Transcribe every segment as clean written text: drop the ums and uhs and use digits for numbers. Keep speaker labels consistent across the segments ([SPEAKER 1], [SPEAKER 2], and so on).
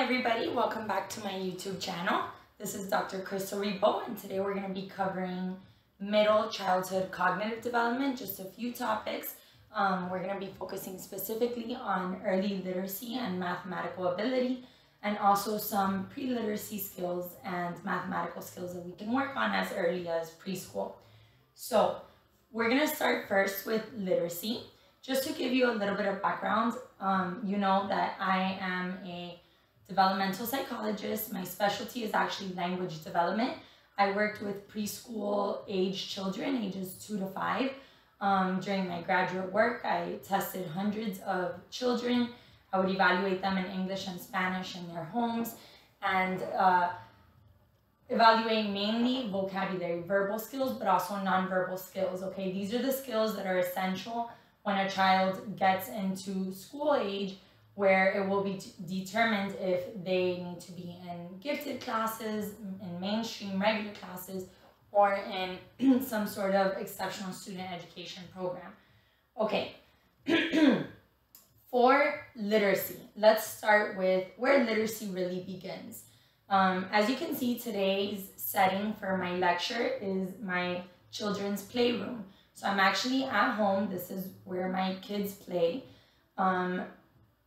[SPEAKER 1] everybody, welcome back to my YouTube channel. This is Dr. Krystal Ribot, and today we're going to be covering middle childhood cognitive development, just a few topics. We're going to be focusing specifically on early literacy and mathematical ability, and also some pre-literacy skills and mathematical skills that we can work on as early as preschool. So we're going to start first with literacy. Just to give you a little bit of background, you know that I am a developmental psychologist. My specialty is actually language development. I worked with preschool age children, ages 2 to 5. During my graduate work, I tested hundreds of children. I would evaluate them in English and Spanish in their homes and evaluate mainly vocabulary, verbal skills, but also nonverbal skills. Okay, these are the skills that are essential when a child gets into school age, where it will be determined if they need to be in gifted classes, in mainstream regular classes, or in some sort of exceptional student education program. Okay, for literacy, let's start with where literacy really begins. As you can see, today's setting for my lecture is my children's playroom. So I'm actually at home. This is where my kids play.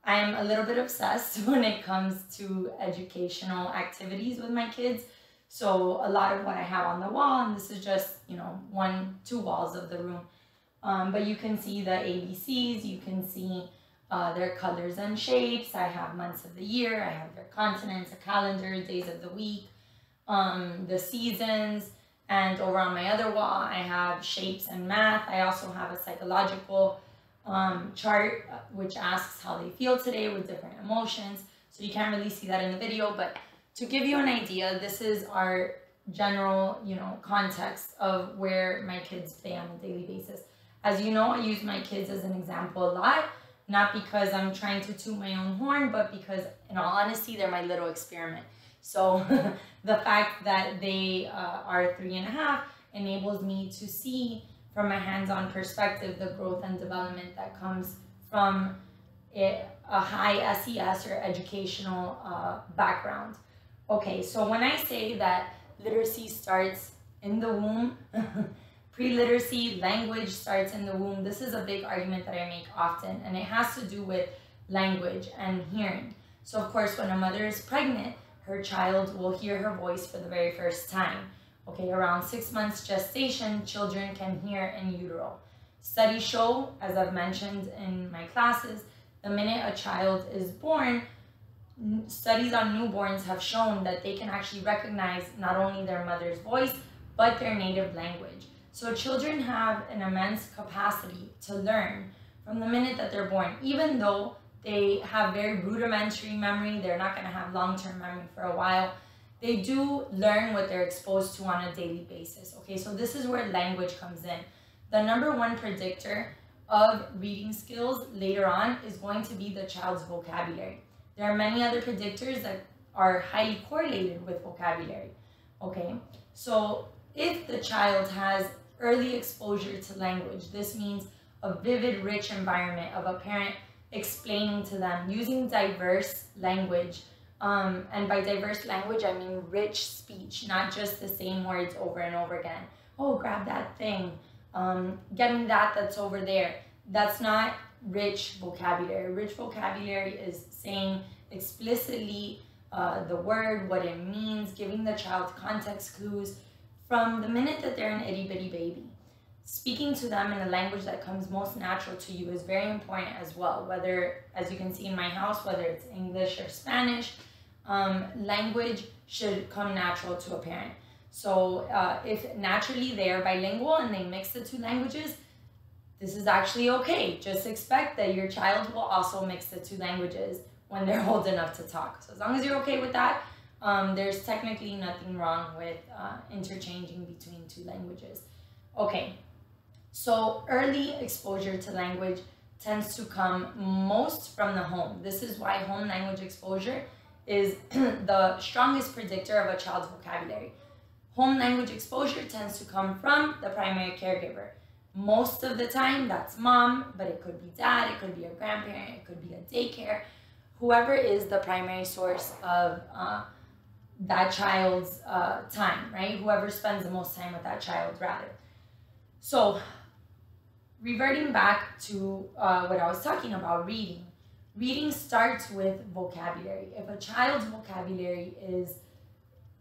[SPEAKER 1] I'm a little bit obsessed when it comes to educational activities with my kids. So a lot of what I have on the wall, and this is just, you know, 2 walls of the room. But you can see the ABCs, you can see their colors and shapes. I have months of the year, I have their continents, a calendar, days of the week, the seasons. And over on my other wall, I have shapes and math. I also have a psychological chart which asks how they feel today with different emotions. So you can't really see that in the video, but to give you an idea, this is our general, context of where my kids play on a daily basis. As you know, I use my kids as an example a lot, not because I'm trying to toot my own horn, but because in all honesty, they're my little experiment. So the fact that they are 3.5 enables me to see from a hands-on perspective the growth and development that comes from a high SES or educational background. Okay, so when I say that literacy starts in the womb, pre-literacy, language starts in the womb, this is a big argument that I make often, and it has to do with language and hearing. So of course, when a mother is pregnant, her child will hear her voice for the very first time. Okay, around 6 months gestation, children can hear in utero. Studies show, as I've mentioned in my classes, the minute a child is born, studies on newborns have shown that they can actually recognize not only their mother's voice, but their native language. So children have an immense capacity to learn from the minute that they're born, even though they have very rudimentary memory. They're not going to have long-term memory for a while. They do learn what they're exposed to on a daily basis. Okay, so this is where language comes in. The #1 predictor of reading skills later on is going to be the child's vocabulary. There are many other predictors that are highly correlated with vocabulary. Okay, so if the child has early exposure to language, this means a vivid, rich environment of a parent explaining to them using diverse language. And by diverse language, I mean rich speech, not just the same words over and over again. Oh, grab that thing. Get me that that's over there. That's not rich vocabulary. Rich vocabulary is saying explicitly the word, what it means, giving the child context clues from the minute that they're an itty-bitty baby. Speaking to them in a language that comes most natural to you is very important as well. Whether, as you can see in my house, whether it's English or Spanish, language should come natural to a parent. So if naturally they are bilingual and they mix the 2 languages, this is actually okay. Just expect that your child will also mix the 2 languages when they're old enough to talk. So as long as you're okay with that, there's technically nothing wrong with interchanging between 2 languages. Okay. So early exposure to language tends to come most from the home. This is why home language exposure is the strongest predictor of a child's vocabulary. Home language exposure tends to come from the primary caregiver. Most of the time, that's mom, but it could be dad, it could be a grandparent, it could be a daycare. whoever is the primary source of that child's time, right? Whoever spends the most time with that child, rather. So, reverting back to what I was talking about, reading. Reading starts with vocabulary. If a child's vocabulary is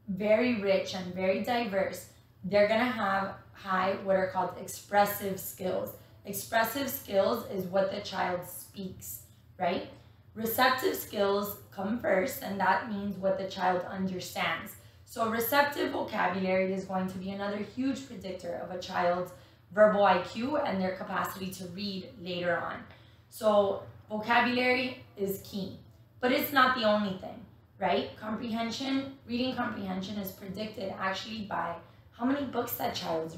[SPEAKER 1] very rich and very diverse, they're going to have high, what are called expressive skills. Expressive skills is what the child speaks, right? Receptive skills come first, and that means what the child understands. So receptive vocabulary is going to be another huge predictor of a child's verbal IQ and their capacity to read later on. So vocabulary is key, but it's not the only thing, right? Comprehension, reading comprehension is predicted actually by how many books that child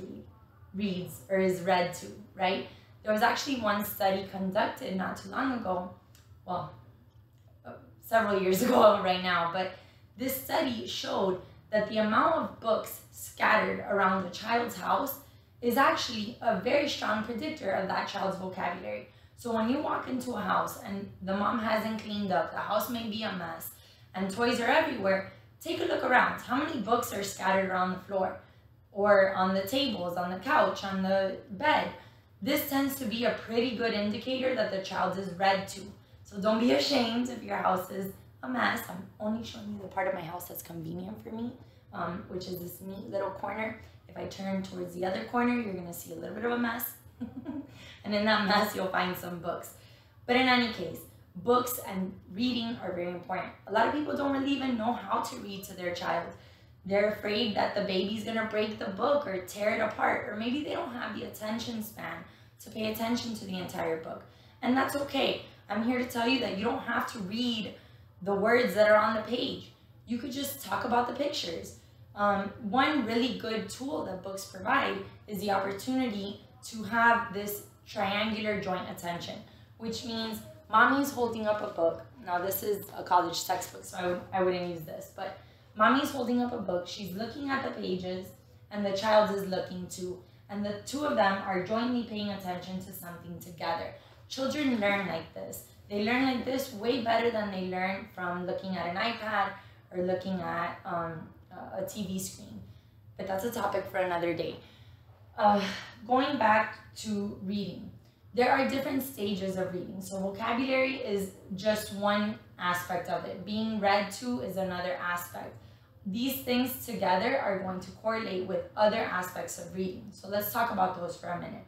[SPEAKER 1] reads or is read to, right? There was actually one study conducted not too long ago, well, several years ago right now, but this study showed that the amount of books scattered around the child's house is actually a very strong predictor of that child's vocabulary. So when you walk into a house and the mom hasn't cleaned up, the house may be a mess, and toys are everywhere, take a look around. How many books are scattered around the floor? Or on the tables, on the couch, on the bed? This tends to be a pretty good indicator that the child is read to. So don't be ashamed if your house is a mess. I'm only showing you the part of my house that's convenient for me, which is this neat little corner. If I turn towards the other corner, you're gonna see a little bit of a mess. And in that mess, you'll find some books. But in any case, books and reading are very important. A lot of people don't really even know how to read to their child. They're afraid that the baby's gonna break the book or tear it apart, or maybe they don't have the attention span to pay attention to the entire book. And that's okay. I'm here to tell you that you don't have to read the words that are on the page. You could just talk about the pictures. One really good tool that books provide is the opportunity to have this triangular joint attention, which means mommy's holding up a book. Now this is a college textbook, so I wouldn't use this, but mommy's holding up a book, she's looking at the pages, and the child is looking too. And the two of them are jointly paying attention to something together. Children learn like this. They learn like this way better than they learn from looking at an iPad or looking at a TV screen. But that's a topic for another day. Going back to reading. There are different stages of reading. So vocabulary is just one aspect of it. Being read to is another aspect. These things together are going to correlate with other aspects of reading. So let's talk about those for a minute.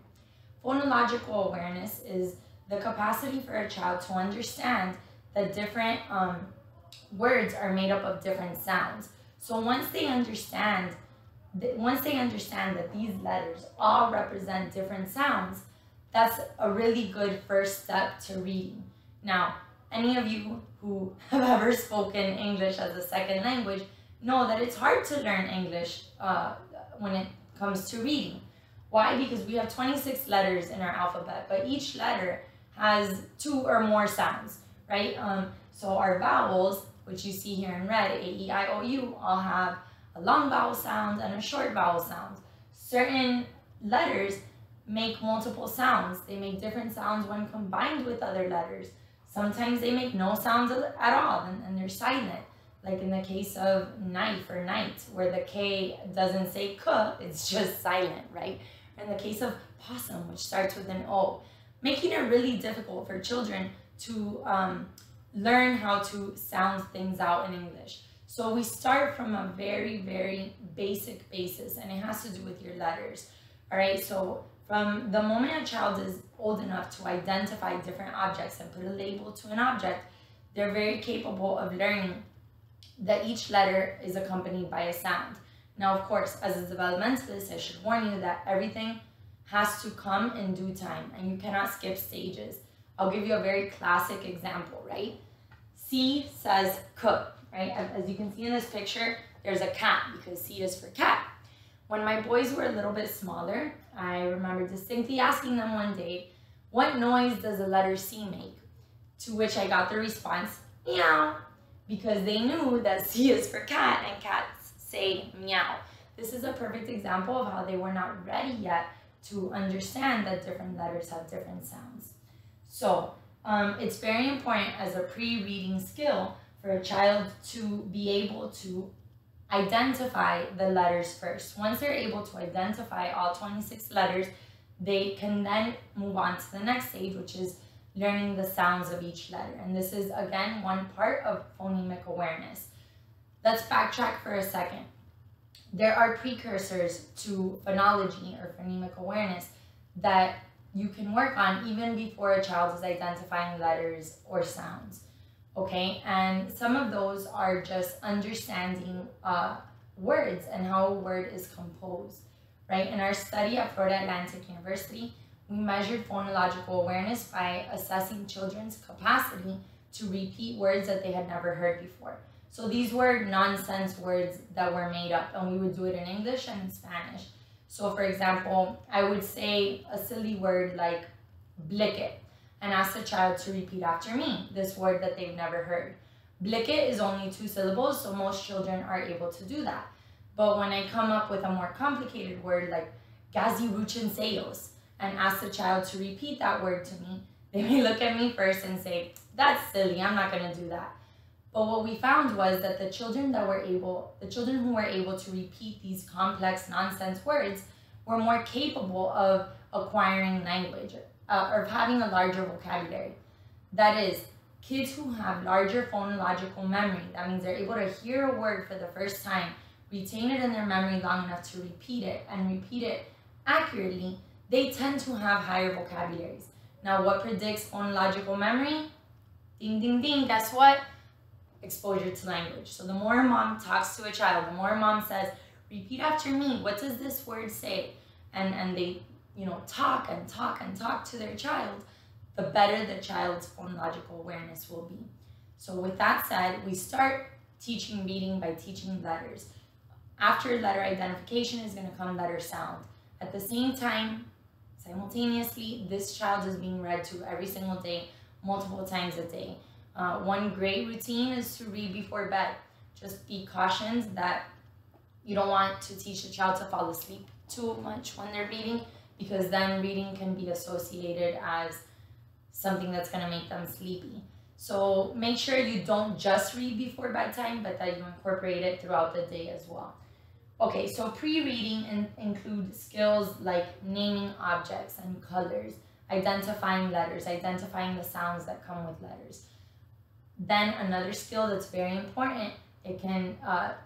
[SPEAKER 1] Phonological awareness is the capacity for a child to understand that different words are made up of different sounds. So once they understand that these letters all represent different sounds, that's a really good first step to reading. Now, any of you who have ever spoken English as a second language know that it's hard to learn English when it comes to reading. Why? Because we have 26 letters in our alphabet, but each letter has 2 or more sounds, right? So our vowels, which you see here in red, A, E, I, O, U, all have a long vowel sound and a short vowel sound. Certain letters make multiple sounds. They make different sounds when combined with other letters. Sometimes they make no sounds at all and they're silent. Like in the case of knife or night, where the K doesn't say K, it's just silent, right? In the case of possum, which starts with an O, making it really difficult for children to learn how to sound things out in English. So we start from a very, very basic basis, and it has to do with your letters, all right? So from the moment a child is old enough to identify different objects and put a label to an object, they're very capable of learning that each letter is accompanied by a sound. Now, of course, as a developmentalist, I should warn you that everything has to come in due time, and you cannot skip stages. I'll give you a very classic example, right? C says K, right? As you can see in this picture, there's a cat because C is for cat. When my boys were a little bit smaller, I remember distinctly asking them one day, what noise does the letter C make? To which I got the response, meow, because they knew that C is for cat and cats say meow. This is a perfect example of how they were not ready yet to understand that different letters have different sounds. So It's very important as a pre-reading skill for a child to be able to identify the letters first. Once they're able to identify all 26 letters, they can then move on to the next stage, which is learning the sounds of each letter. And this is, again, one part of phonemic awareness. Let's backtrack for a second. There are precursors to phonology or phonemic awareness that you can work on even before a child is identifying letters or sounds, okay? And some of those are just understanding words and how a word is composed, right? In our study at Florida Atlantic University, we measured phonological awareness by assessing children's capacity to repeat words that they had never heard before. So these were nonsense words that were made up, and we would do it in English and in Spanish. So for example, I would say a silly word like blicket and ask the child to repeat after me, this word that they've never heard. Blicket is only 2 syllables, so most children are able to do that. But when I come up with a more complicated word like gaziruchenseos and ask the child to repeat that word to me, they may look at me first and say, that's silly, I'm not gonna do that. But what we found was that the children who were able to repeat these complex nonsense words were more capable of acquiring language or having a larger vocabulary. That is, kids who have larger phonological memory, that means they're able to hear a word for the first time, retain it in their memory long enough to repeat it and repeat it accurately, they tend to have higher vocabularies. Now, what predicts phonological memory? Ding, ding, ding, guess what? Exposure to language. So the more mom talks to a child, the more mom says, repeat after me, what does this word say? And they, talk and talk and talk to their child, the better the child's phonological awareness will be. So with that said, we start teaching reading by teaching letters. After letter identification is going to come letter sound. At the same time, simultaneously, this child is being read to every single day, multiple times a day. One great routine is to read before bed. Just be cautioned that you don't want to teach the child to fall asleep too much when they're reading, because then reading can be associated as something that's going to make them sleepy. So make sure you don't just read before bedtime, but that you incorporate it throughout the day as well. Okay, so pre-reading include skills like naming objects and colors, identifying letters, identifying the sounds that come with letters. Then another skill that's very important,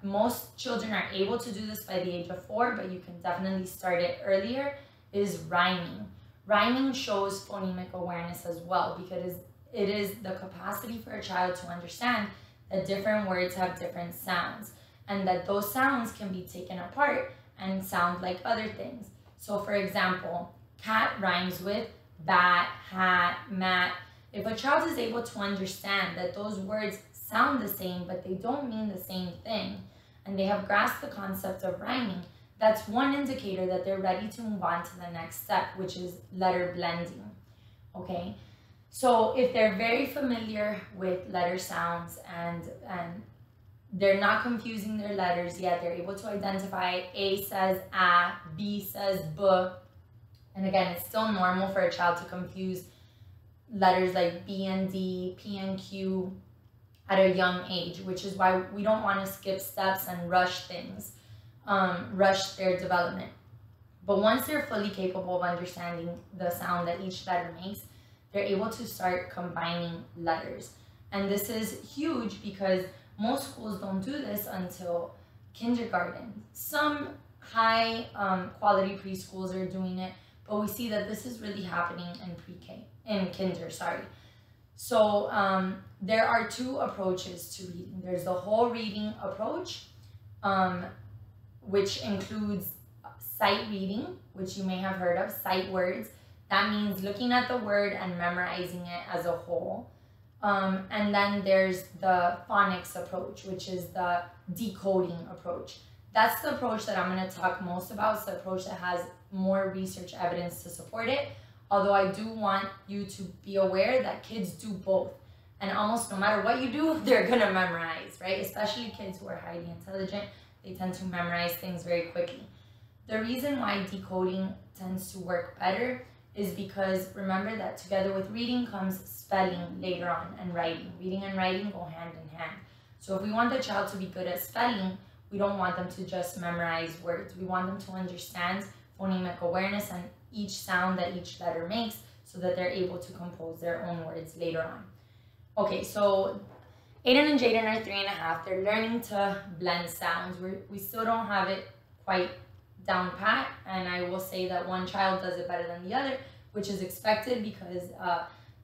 [SPEAKER 1] most children are able to do this by the age of 4, but you can definitely start it earlier, is rhyming. Rhyming shows phonemic awareness as well, because it is the capacity for a child to understand that different words have different sounds, and that those sounds can be taken apart and sound like other things. So for example, cat rhymes with bat, hat, mat. If a child is able to understand that those words sound the same, but they don't mean the same thing, and they have grasped the concept of rhyming, that's one indicator that they're ready to move on to the next step, which is letter blending, okay? So if they're very familiar with letter sounds and they're not confusing their letters yet, they're able to identify A says A, B says B, and again, it's still normal for a child to confuse letters like B and D, P and Q at a young age, which is why we don't want to skip steps and rush things, rush their development. But once they're fully capable of understanding the sound that each letter makes, they're able to start combining letters. And this is huge because most schools don't do this until kindergarten. Some high quality preschools are doing it, but we see that this is really happening in pre-K, in kinder, sorry. So there are 2 approaches to reading. There's the whole reading approach, which includes sight reading, which you may have heard of, sight words. That means looking at the word and memorizing it as a whole. And then there's the phonics approach, which is the decoding approach. That's the approach that I'm going to talk most about. It's the approach that has more research evidence to support it. Although I do want you to be aware that kids do both. And almost no matter what you do, they're going to memorize, right? Especially kids who are highly intelligent, they tend to memorize things very quickly. The reason why decoding tends to work better is because remember that together with reading comes spelling later on and writing. Reading and writing go hand in hand. So if we want the child to be good at spelling, we don't want them to just memorize words. We want them to understand phonemic awareness and each sound that each letter makes so that they're able to compose their own words later on. Okay, so Aiden and Jaden are 3.5. They're learning to blend sounds. We still don't have it quite down pat, and I will say that one child does it better than the other, which is expected because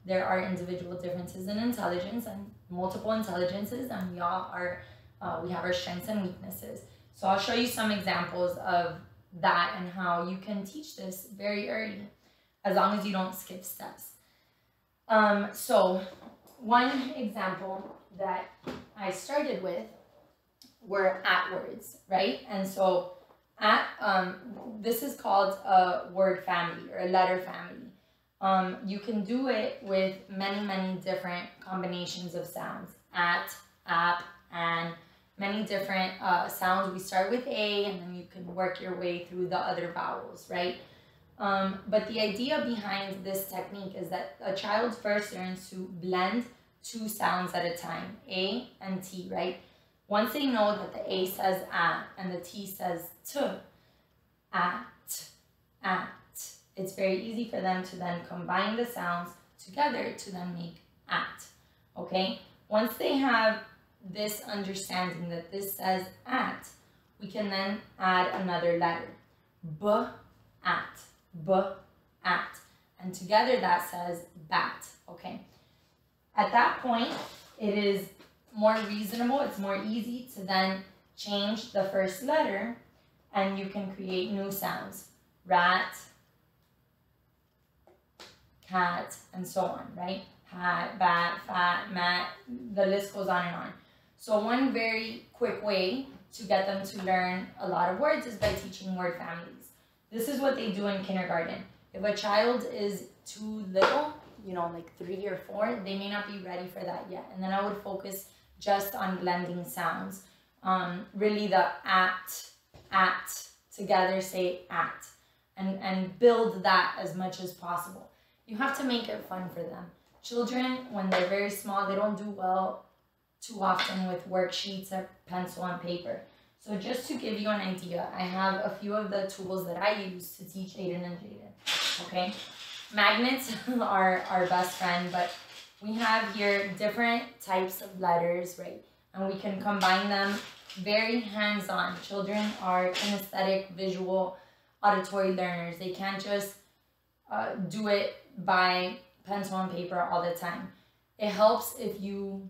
[SPEAKER 1] there are individual differences in intelligence and multiple intelligences, and we all are we have our strengths and weaknesses. So I'll show you some examples of that and how you can teach this very early, as long as you don't skip steps. So one example that I started with were at words, right? And so at this is called a word family or a letter family. You can do it with many different combinations of sounds. At, app, and many different sounds. We start with A and then you can work your way through the other vowels, right? But the idea behind this technique is that a child first learns to blend 2 sounds at a time, A and T, right? Once they know that the A says at and the T says t, at, it's very easy for them to then combine the sounds together to then make at, okay? Once they have this understanding that this says at, we can then add another letter, b, at, and together that says bat, okay? At that point, it is more reasonable, it's more easy to then change the first letter and you can create new sounds, rat, cat, and so on, right? Hat, bat, fat, mat, the list goes on and on. So one very quick way to get them to learn a lot of words is by teaching word families. This is what they do in kindergarten. If a child is too little, you know, like 3 or 4, they may not be ready for that yet. And then I would focus just on blending sounds. Really the at, together say at, and build that as much as possible. You have to make it fun for them. Children, when they're very small, they don't do well too often with worksheets or pencil and paper. So just to give you an idea, I have a few of the tools that I use to teach Aiden and Jaden, okay? Magnets are our best friend, but we have here different types of letters, right? And we can combine them very hands-on. Children are kinesthetic, visual, auditory learners. They can't just do it by pencil and paper all the time. It helps if you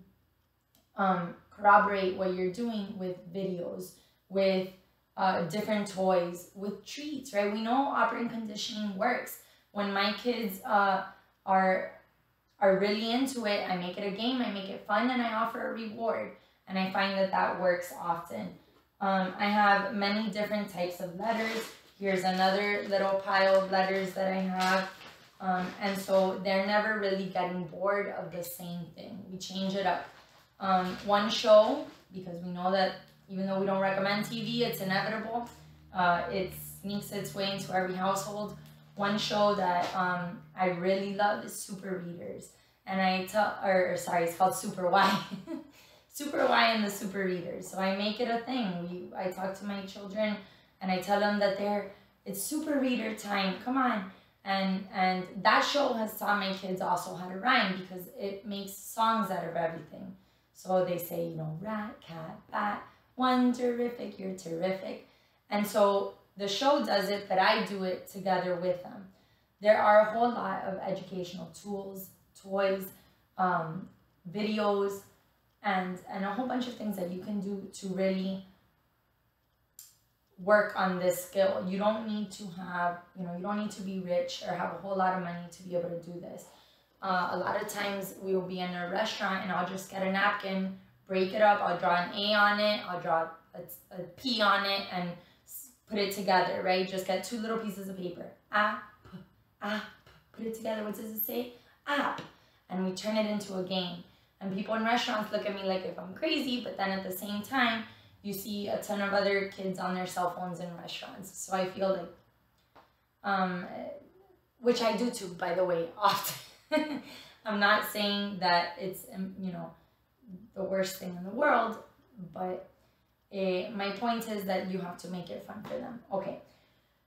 [SPEAKER 1] corroborate what you're doing with videos, with different toys, with treats, right? We know operant conditioning works. When my kids are really into it, I make it a game, I make it fun, and I offer a reward. And I find that that works often. I have many different types of letters. Here's another little pile of letters that I have. And so they're never really getting bored of the same thing. We change it up. One show, because we know that even though we don't recommend TV, it's inevitable. It sneaks its way into every household. One show that I really love is Super Readers. And it's called Super Y. Super Y and the Super Readers. So I make it a thing. I talk to my children and I tell them that it's Super Reader time, come on. And that show has taught my kids also how to rhyme because it makes songs out of everything. So they say, you know, rat, cat, bat, one terrific, you're terrific. And so the show does it, but I do it together with them. There are a whole lot of educational tools, toys, videos, and a whole bunch of things that you can do to really work on this skill. You don't need to have, you don't need to be rich or have a whole lot of money to be able to do this. A lot of times we will be in a restaurant and I'll just get a napkin, break it up, I'll draw an A on it, I'll draw a P on it and put it together, right? Just get 2 little pieces of paper. App, put it together. What does it say? App. And we turn it into a game. And people in restaurants look at me like if I'm crazy, but then at the same time, you see a ton of other kids on their cell phones in restaurants. So I feel like which I do too, by the way, often. I'm not saying that it's, you know, the worst thing in the world, but my point is that you have to make it fun for them. Okay,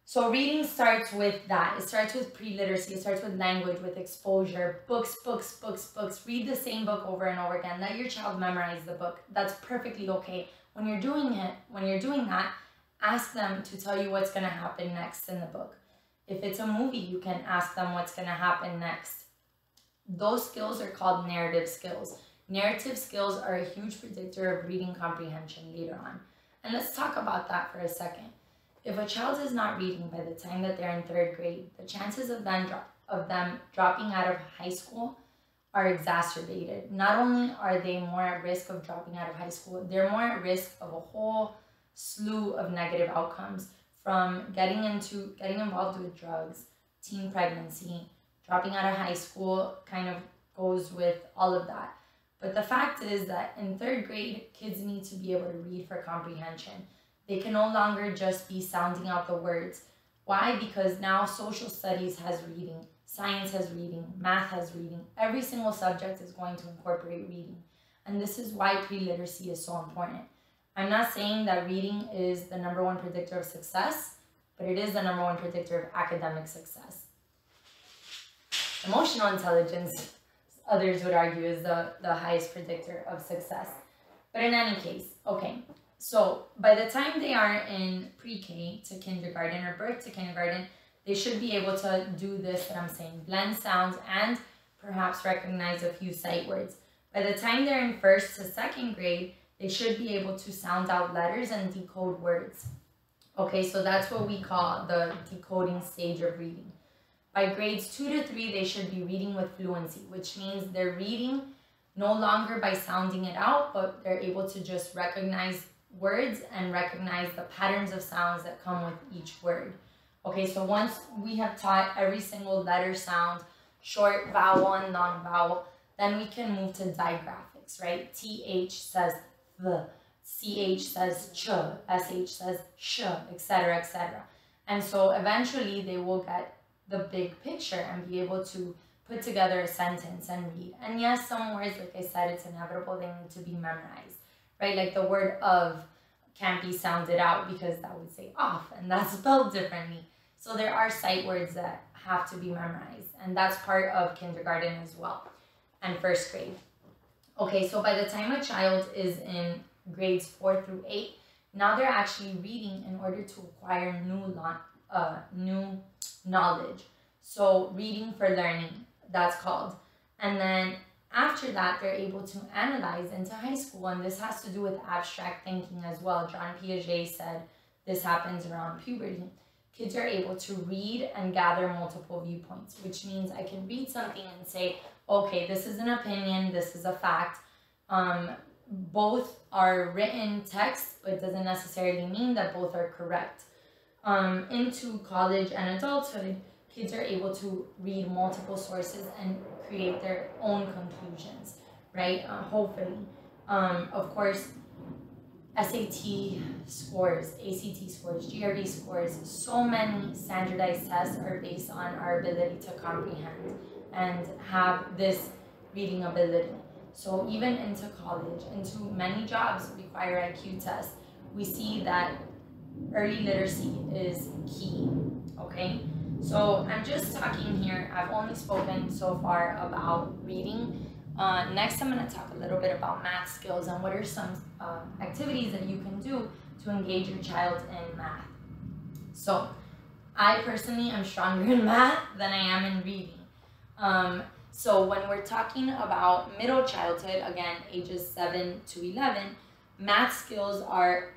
[SPEAKER 1] so reading starts with that. It starts with pre-literacy. It starts with language, with exposure, books, books, books, books. Read the same book over and over again. Let your child memorize the book. That's perfectly okay. When you're doing that, ask them to tell you what's going to happen next in the book. If it's a movie, you can ask them what's going to happen next. Those skills are called narrative skills. Narrative skills are a huge predictor of reading comprehension later on. And let's talk about that for a second. If a child is not reading by the time that they're in 3rd grade, the chances of them dropping out of high school are exacerbated. Not only are they more at risk of dropping out of high school, they're more at risk of a whole slew of negative outcomes, from getting involved with drugs, teen pregnancy, dropping out of high school kind of goes with all of that. But the fact is that in 3rd grade, kids need to be able to read for comprehension. They can no longer just be sounding out the words. Why? Because now social studies has reading, science has reading, math has reading. Every single subject is going to incorporate reading. And this is why pre-literacy is so important. I'm not saying that reading is the #1 predictor of success, but it is the #1 predictor of academic success. Emotional intelligence, others would argue, is the highest predictor of success. But in any case, okay, so by the time they are in pre-K to kindergarten or birth to kindergarten, they should be able to do this that I'm saying, blend sounds and perhaps recognize a few sight words. By the time they're in 1st to 2nd grade, they should be able to sound out letters and decode words. Okay, so that's what we call the decoding stage of reading. By grades 2 to 3, they should be reading with fluency, which means they're reading no longer by sounding it out, but they're able to just recognize words and recognize the patterns of sounds that come with each word. Okay, so once we have taught every single letter sound, short vowel and long vowel, then we can move to digraphics, right? TH says the, CH says ch, SH says sh, etc., etc. And so eventually they will get the big picture and be able to put together a sentence and read. And yes, some words, like I said, it's inevitable, they need to be memorized, right? Like the word of can't be sounded out because that would say off, and that's spelled differently. So there are sight words that have to be memorized, and that's part of kindergarten as well, and 1st grade. Okay, so by the time a child is in grades 4 through 8, now they're actually reading in order to acquire new knowledge. So reading for learning, that's called. And then after that, they're able to analyze into high school, and this has to do with abstract thinking as well. John Piaget said this happens around puberty. Kids are able to read and gather multiple viewpoints, which means I can read something and say, okay, this is an opinion, this is a fact. Both are written text, but it doesn't necessarily mean that both are correct. Into college and adulthood, kids are able to read multiple sources and create their own conclusions, right? Hopefully. Of course, SAT scores, ACT scores, GRE scores, so many standardized tests are based on our ability to comprehend and have this reading ability. So even into college, into many jobs require IQ tests, we see that early literacy is key, okay? So I'm just talking here, I've only spoken so far about reading. Next, I'm going to talk a little bit about math skills and what are some activities that you can do to engage your child in math. So I personally am stronger in math than I am in reading. So when we're talking about middle childhood, again, ages 7 to 11, math skills are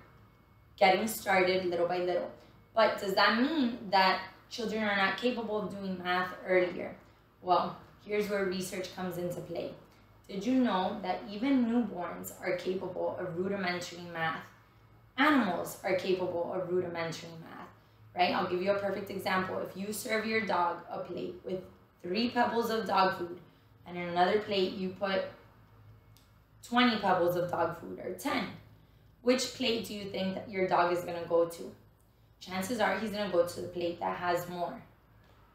[SPEAKER 1] getting started little by little. But does that mean that children are not capable of doing math earlier? Well, here's where research comes into play. Did you know that even newborns are capable of rudimentary math? Animals are capable of rudimentary math, right? I'll give you a perfect example. If you serve your dog a plate with 3 pebbles of dog food, and in another plate you put 20 pebbles of dog food, or 10, which plate do you think that your dog is going to go to? Chances are he's going to go to the plate that has more,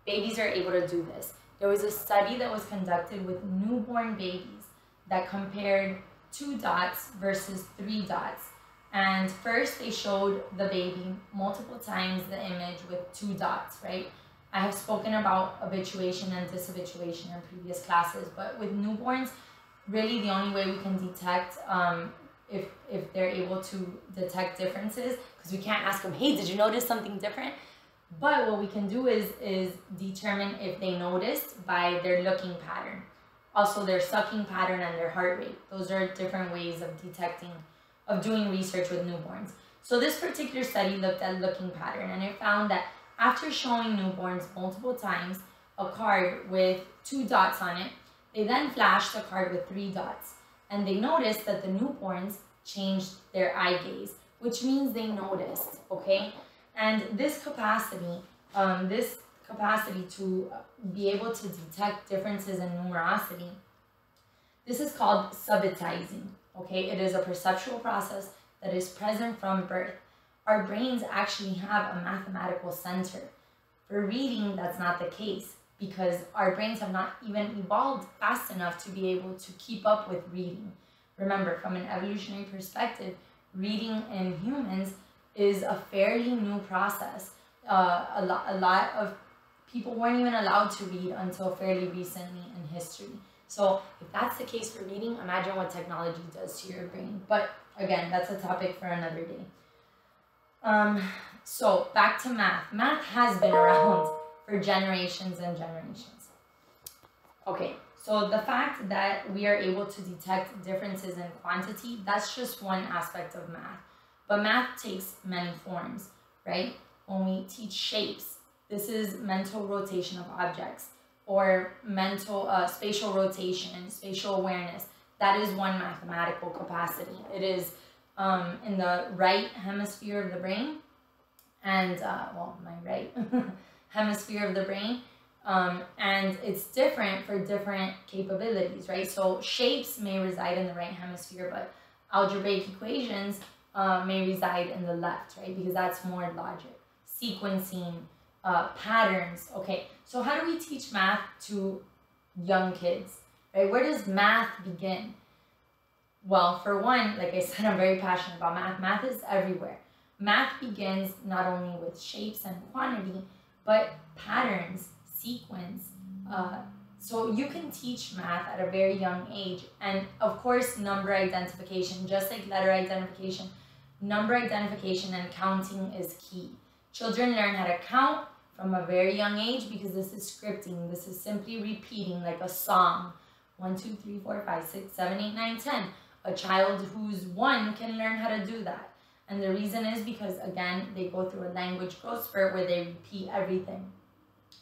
[SPEAKER 1] babies are able to do this. There was a study that was conducted with newborn babies that compared 2 dots versus 3 dots. And first they showed the baby multiple times the image with 2 dots, right? I have spoken about habituation and dishabituation in previous classes, but with newborns, really the only way we can detect if they're able to detect differences, because we can't ask them, hey, did you notice something different? But what we can do is determine if they noticed by their looking pattern. Also their sucking pattern and their heart rate. Those are different ways of detecting, of doing research with newborns. So this particular study looked at looking pattern, and it found that after showing newborns multiple times a card with 2 dots on it, they then flashed a card with 3 dots. And they noticed that the newborns changed their eye gaze, which means they noticed, okay? And this capacity to be able to detect differences in numerosity, this is called Subba Tyson, okay? It is a perceptual process that is present from birth. Our brains actually have a mathematical center. For reading, that's not the case, because our brains have not even evolved fast enough to be able to keep up with reading. Remember, from an evolutionary perspective, reading in humans is a fairly new process. A lot of people weren't even allowed to read until fairly recently in history. So if that's the case for reading, imagine what technology does to your brain. But again, that's a topic for another day. So back to math. Math has been around for generations and generations. Okay, so the fact that we are able to detect differences in quantity, that's just one aspect of math. But math takes many forms, right? When we teach shapes, this is mental rotation of objects, or mental spatial rotation, spatial awareness. That is one mathematical capacity. It is in the right hemisphere of the brain, and well, my right hemisphere of the brain, and it's different for different capabilities, right? So shapes may reside in the right hemisphere, but algebraic equations may reside in the left, right? Because that's more logic, sequencing, patterns. Okay, so how do we teach math to young kids, right? Where does math begin? Well, for one, like I said, I'm very passionate about math. Math is everywhere. Math begins not only with shapes and quantity, but patterns, sequence. So you can teach math at a very young age. And of course, number identification, just like letter identification, number identification and counting is key. Children learn how to count from a very young age because this is scripting. This is simply repeating like a song. 1, 2, 3, 4, 5, 6, 7, 8, 9, 10. A child who's 1 can learn how to do that. And the reason is because, again, they go through a language growth spurt where they repeat everything.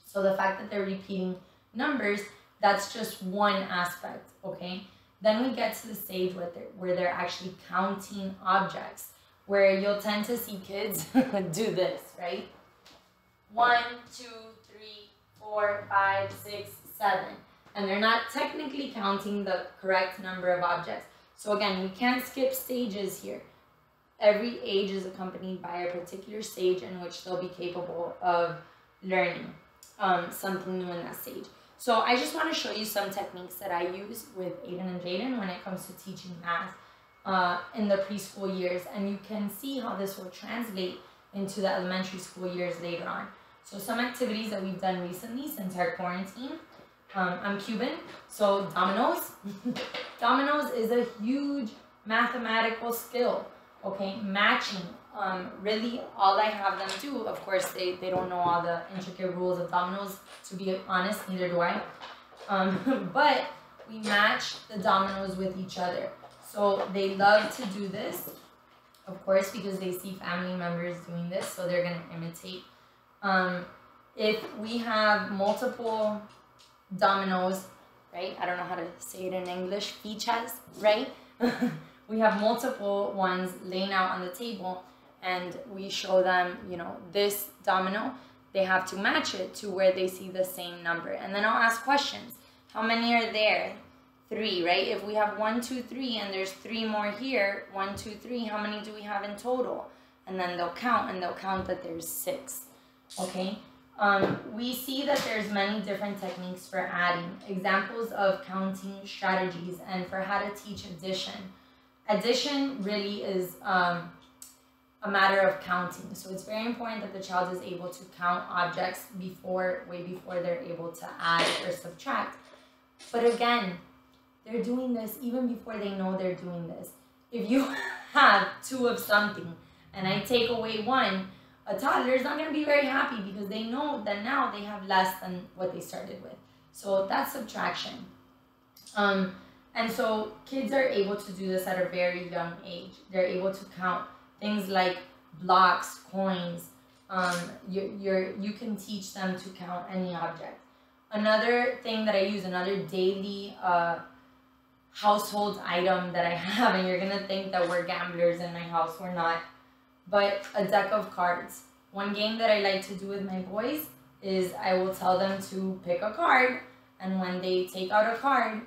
[SPEAKER 1] So the fact that they're repeating numbers, that's just one aspect, okay? Then we get to the stage where they're actually counting objects, where you'll tend to see kids do this, right? 1, 2, 3, 4, 5, 6, 7. And they're not technically counting the correct number of objects. So again, we can't skip stages here. Every age is accompanied by a particular stage in which they'll be capable of learning something new in that stage. So I just want to show you some techniques that I use with Aiden and Jaden when it comes to teaching math in the preschool years. And you can see how this will translate into the elementary school years later on. So some activities that we've done recently since our quarantine. I'm Cuban, so dominoes. Dominoes is a huge mathematical skill, okay? Matching. Really, all I have them do, of course, they don't know all the intricate rules of dominoes, to be honest, neither do I. But we match the dominoes with each other. So they love to do this, of course, because they see family members doing this, so they're going to imitate. If we have multiple dominoes, right? I don't know how to say it in English, fichas, right? We have multiple ones laying out on the table, and we show them, you know, this domino, they have to match it to where they see the same number. And then I'll ask questions. How many are there? 3, right? If we have 1, 2, 3, and there's 3 more here, 1, 2, 3, how many do we have in total? And then they'll count, and they'll count that there's 6, okay? We see that there's many different techniques for adding, examples of counting strategies, and for how to teach addition. Addition really is a matter of counting. So it's very important that the child is able to count objects way before they're able to add or subtract. But again, they're doing this even before they know they're doing this. If you have 2 of something and I take away 1, a toddler is not going to be very happy because they know that now they have less than what they started with. So that's subtraction. And so kids are able to do this at a very young age. They're able to count things like blocks, coins. You can teach them to count any object. Another thing that I use, another daily household item that I have, and you're gonna think that we're gamblers in my house, we're not, but a deck of cards. One game that I like to do with my boys is I will tell them to pick a card, and when they take out a card,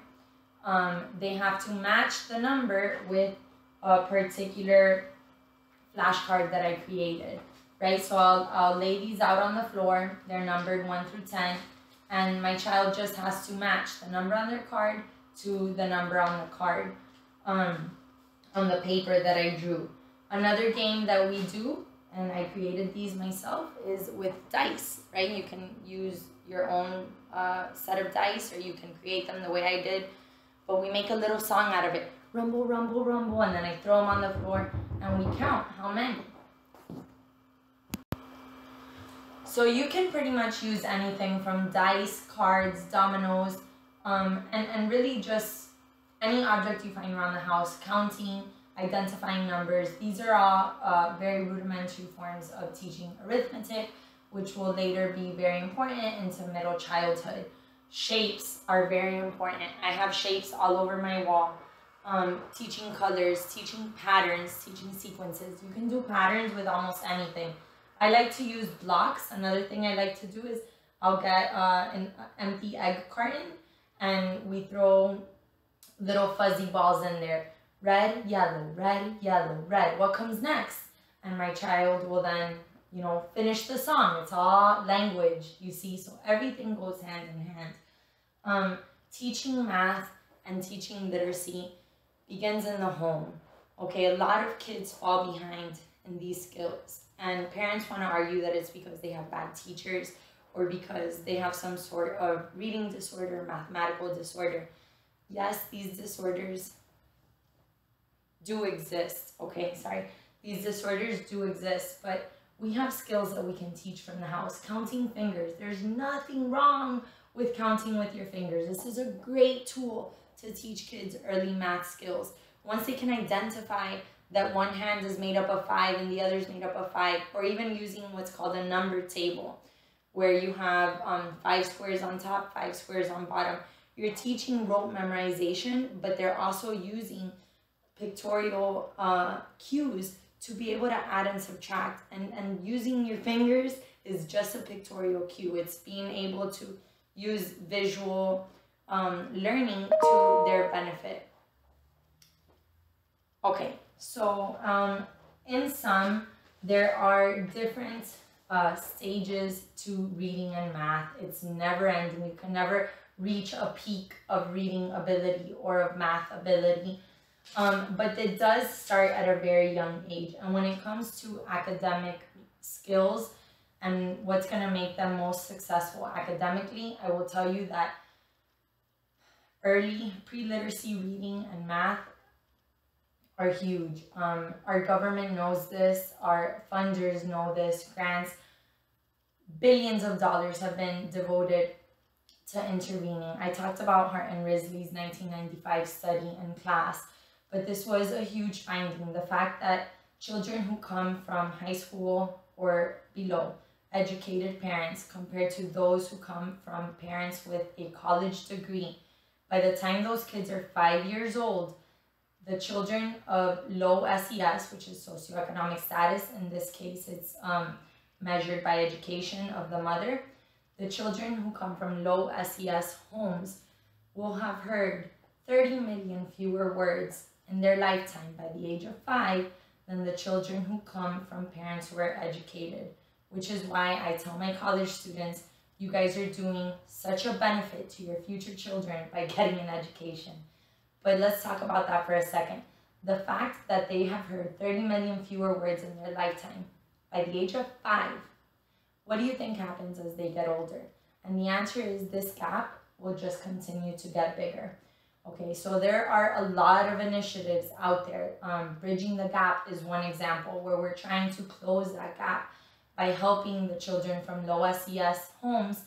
[SPEAKER 1] they have to match the number with a particular flashcard that I created, right? So I'll lay these out on the floor. They're numbered 1 through 10, and my child just has to match the number on their card to the number on the card, on the paper that I drew. Another game that we do, and I created these myself, is with dice, right? You can use your own set of dice, or you can create them the way I did, but we make a little song out of it. Rumble, rumble, rumble, and then I throw them on the floor, and we count how many. So you can pretty much use anything from dice, cards, dominoes, and really just any object you find around the house, counting, identifying numbers. These are all very rudimentary forms of teaching arithmetic, which will later be very important into middle childhood. Shapes are very important. I have shapes all over my wall. Teaching colors, teaching patterns, teaching sequences. You can do patterns with almost anything. I like to use blocks. Another thing I like to do is I'll get an empty egg carton, and we throw little fuzzy balls in there. Red, yellow, red. What comes next? And my child will then, finish the song. It's all language, you see, so everything goes hand in hand. Teaching math and teaching literacy begins in the home. Okay, a lot of kids fall behind in these skills, and parents want to argue that it's because they have bad teachers or because they have some sort of reading disorder, mathematical disorder. Yes, these disorders do exist. These disorders do exist, but we have skills that we can teach from the house. Counting fingers. There's nothing wrong with counting with your fingers. This is a great tool to teach kids early math skills. Once they can identify that one hand is made up of 5 and the other is made up of 5, or even using what's called a number table, where you have 5 squares on top, 5 squares on bottom. You're teaching rote memorization, but they're also using pictorial cues to be able to add and subtract. And using your fingers is just a pictorial cue. It's being able to use visual learning to their benefit. Okay, so in sum, there are different stages to reading and math. It's never ending. You can never reach a peak of reading ability or of math ability. But it does start at a very young age. And when it comes to academic skills and what's going to make them most successful academically, I will tell you that early pre-literacy reading and math are huge. Our government knows this. Our funders know this. Grants, billions of dollars have been devoted to intervening. I talked about Hart and Risley's 1995 study in class, but this was a huge finding. The fact that children who come from high school or below educated parents compared to those who come from parents with a college degree, by the time those kids are 5 years old, the children of low SES, which is socioeconomic status, in this case it's measured by education of the mother, the children who come from low SES homes will have heard 30 million fewer words in their lifetime by the age of 5 than the children who come from parents who are educated. which is why I tell my college students, you guys are doing such a benefit to your future children by getting an education. But let's talk about that for a second. The fact that they have heard 30 million fewer words in their lifetime by the age of 5, what do you think happens as they get older? And the answer is this gap will just continue to get bigger. Okay, so there are a lot of initiatives out there. Bridging the Gap is one example where we're trying to close that gap by helping the children from low SES homes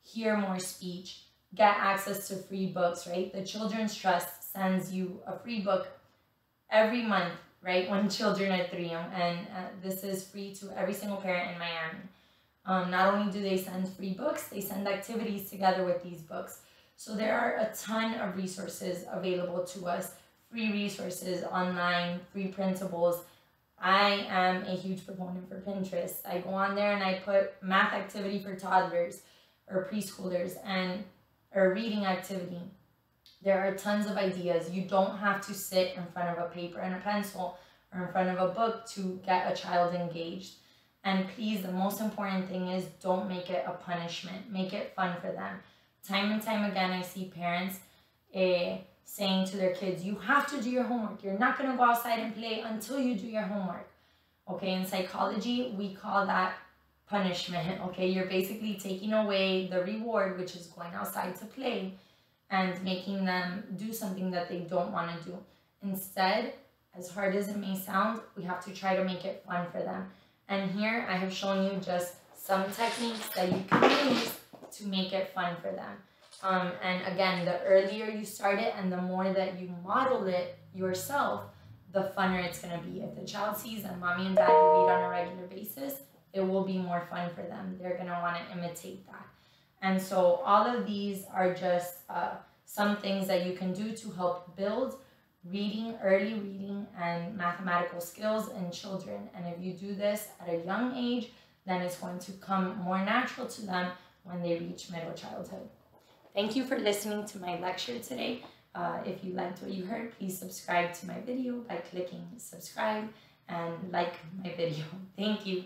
[SPEAKER 1] hear more speech, get access to free books, right? The Children's Trust sends you a free book every month, right, when children are 3, and this is free to every single parent in Miami. Not only do they send free books, they send activities together with these books. So there are a ton of resources available to us, free resources online, free printables. I am a huge proponent for Pinterest. I go on there and I put math activity for toddlers or preschoolers and a reading activity. There are tons of ideas. You don't have to sit in front of a paper and a pencil or in front of a book to get a child engaged. And please, the most important thing is don't make it a punishment. Make it fun for them. Time and time again, I see parents saying to their kids, you have to do your homework. You're not going to go outside and play until you do your homework. Okay, in psychology, we call that punishment. Okay, you're basically taking away the reward, which is going outside to play, and making them do something that they don't want to do. Instead, as hard as it may sound, we have to try to make it fun for them. And here I have shown you just some techniques that you can use to make it fun for them. And again, the earlier you start it and the more that you model it yourself, the funner it's going to be. If the child sees that mommy and daddy read on a regular basis, it will be more fun for them. They're going to want to imitate that. And so all of these are just some things that you can do to help build early reading and mathematical skills in children. And if you do this at a young age, then it's going to come more natural to them when they reach middle childhood. Thank you for listening to my lecture today. If you liked what you heard, please subscribe to my video by clicking subscribe and like my video. Thank you.